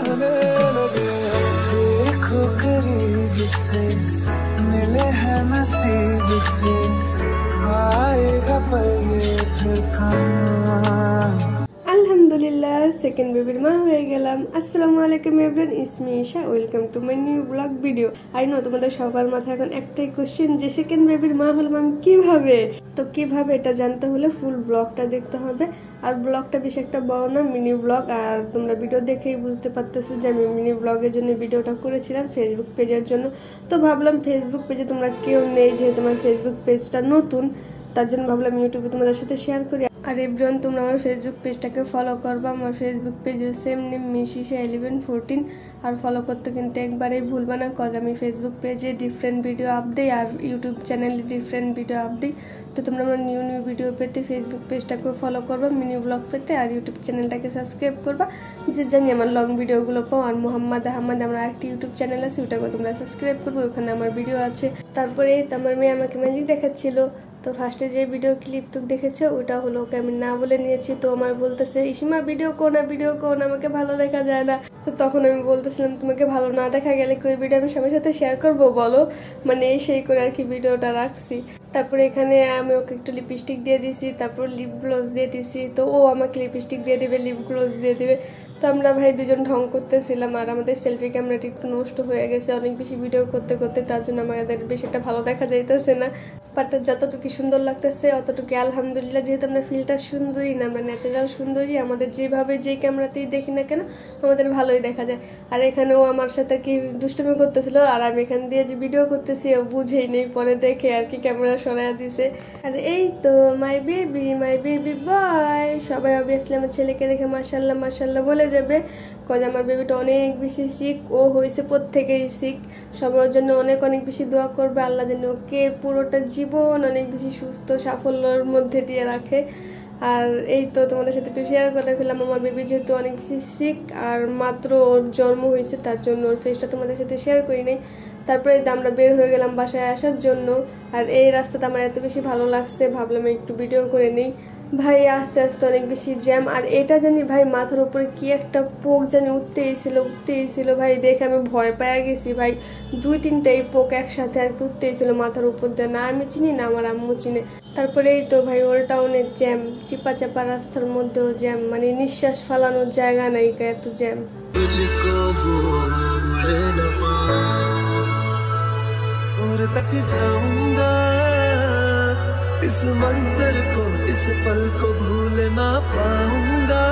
कहने लगे देखो करीब से मिले हैं नसीब से आएगा पल ये फिर कहाँ। আলহামদুলিল্লাহ সেকেন্ড বেবির মা হয়ে গেলাম। আসসালামু আলাইকুম everyone, it's me Isha, welcome to my new blog video. I know তোমাদের সবার মাথায় এখন একটাই কোশ্চেন যে সেকেন্ড বেবির মা হলাম আমি কিভাবে। তো কিভাবে এটা জানতে হলে ফুল ব্লগটা দেখতে হবে। আর ব্লগটা বেশি একটা বড় না, মিনি ব্লগ। আর তোমরা ভিডিও দেখেই বুঝতে পারতেছো যে আমি মিনি ব্লগের জন্য ভিডিওটা করেছিলাম ফেসবুক পেজের জন্য। তো ভাবলাম ফেসবুক পেজে তোমরা কেউ নেই, যেহেতু আমার ফেসবুক পেজটা নতুন, তার জন্য ভাবলাম ইউটিউবে তোমাদের সাথে শেয়ার করি। আর এভরিওয়ান তোমরা আমার ফেসবুক পেজটাকে ফলো করবা। আমার ফেসবুক পেজে সেম নেম মিশিশা 1114। আর ফলো করতে কিন্তু একবারেই ভুলবা না, কজ আমি ফেসবুক পেজে ডিফারেন্ট ভিডিও আপ দিই আর ইউটিউব চ্যানেলে ডিফারেন্ট ভিডিও আপ দিই। তো তোমরা আমার নিউ ভিডিও পেতে ফেসবুক পেজটাকে ফলো করবা, মিনি ব্লগ পেতে, আর ইউটিউব চ্যানেলটাকে সাবস্ক্রাইব করবা, যে জানি আমার লং ভিডিওগুলো পাও। আর মোহাম্মদ আহমদ আমার আরেকটি ইউটিউব চ্যানেল আছে, ওটাকে তোমরা সাবস্ক্রাইব করবো, ওখানে আমার ভিডিও আছে। তারপরে আমার মেয়ে আমাকে ম্যাজিক দেখাচ্ছিল। তো ফার্স্টে যে ভিডিও ক্লিপ তো দেখেছো ওটা হলো ওকে আমি না বলে নিয়েছি। তো আমার বলতেছে ইসিমা ভিডিও কোন আমাকে ভালো দেখা যায় না। তো তখন আমি বলতেছিলাম তোমাকে ভালো না দেখা গেলে কি ওই ভিডিও আমি সবার সাথে শেয়ার করবো বলো, মানে সেই করে আর কি ভিডিওটা রাখছি। তারপরে এখানে আমি ওকে একটু লিপস্টিক দিয়ে দিছি, তারপর লিপ গ্লোজ দিয়ে দিছি। তো ও আমাকে লিপস্টিক দিয়ে দিবে, লিপ গ্লোজ দিয়ে দিবে। তো আমরা ভাই দুজন ঢং করতেছিলাম। আর আমাদের সেলফি ক্যামেরাটি একটু নষ্ট হয়ে গেছে অনেক বেশি ভিডিও করতে করতে, তার জন্য আমাদের বেশি একটা ভালো দেখা যাইতেছে না। বাট যতটুকু সুন্দর লাগতেছে অতটুকু আলহামদুলিল্লাহ, যেহেতু আমরা ফিল্টার সুন্দরী না, আমরা ন্যাচারাল সুন্দরী। আমাদের যেভাবে যে ক্যামেরাতেই দেখি না কেন আমাদের ভালোই দেখা যায়। আর এখানেও আমার সাথে কি দুষ্টুমি করতেছিল, আর আমি এখান দিয়ে যে ভিডিও করতেছি ও বুঝেই নেই, পরে দেখে আর কি ক্যামেরা সরাইয়া দিছে। আর এই তো মাই বেবি বয়। সবাই অবভিয়াসলি আমার ছেলেকে দেখে মাশাল্লাহ মাশাল্লাহ বলে যাবে, কজ আমার বেবিটা অনেক বেশি শিখ, ও হয়েছে প্রত্যেকেই শিখ। সবাই ওর জন্য অনেক অনেক বেশি দোয়া করবে, আল্লাহ যেন ওকে পুরোটা জীবন অনেক বেশি সুস্থ সাফল্যর মধ্যে দিয়ে রাখে। আর এই তো তোমাদের সাথে একটু শেয়ার করে ফেললাম, আমার বেবি যেহেতু অনেক বেশি শিখ আর মাত্র ওর জন্ম হয়েছে, তার জন্য ওর ফেসটা তোমাদের সাথে শেয়ার করি নাই। তারপরে আমরা বের হয়ে গেলাম বাসায় আসার জন্য। আর এই রাস্তাটা আমার এত বেশি ভালো লাগছে, ভাবলাম একটু ভিডিও করে নিই। ভাই আস্তে আস্তে অনেক বেশি জ্যাম। আর এটা জানি ভাই মাথার উপরে কি একটা পোক জানি উঠতেইছিল ভাই, দেখে আমি ভয় পেয়ে গেছি ভাই। 2-3টা এই পোক একসাথে আর কি উঠতেইছিল মাথার উপর দিয়ে, না আমি চিনি না আমার আম্মু চিনে। তারপরে এই তো ভাই ওলটা অনেক জ্যাম, চিপা চাপা রাস্তার মধ্যেও জ্যাম, মানে নিঃশ্বাস ফালানোর জায়গা নাই, এত জ্যাম। तक जाऊंगा इस मंजर को, इस पल को भूल ना पाऊंगा।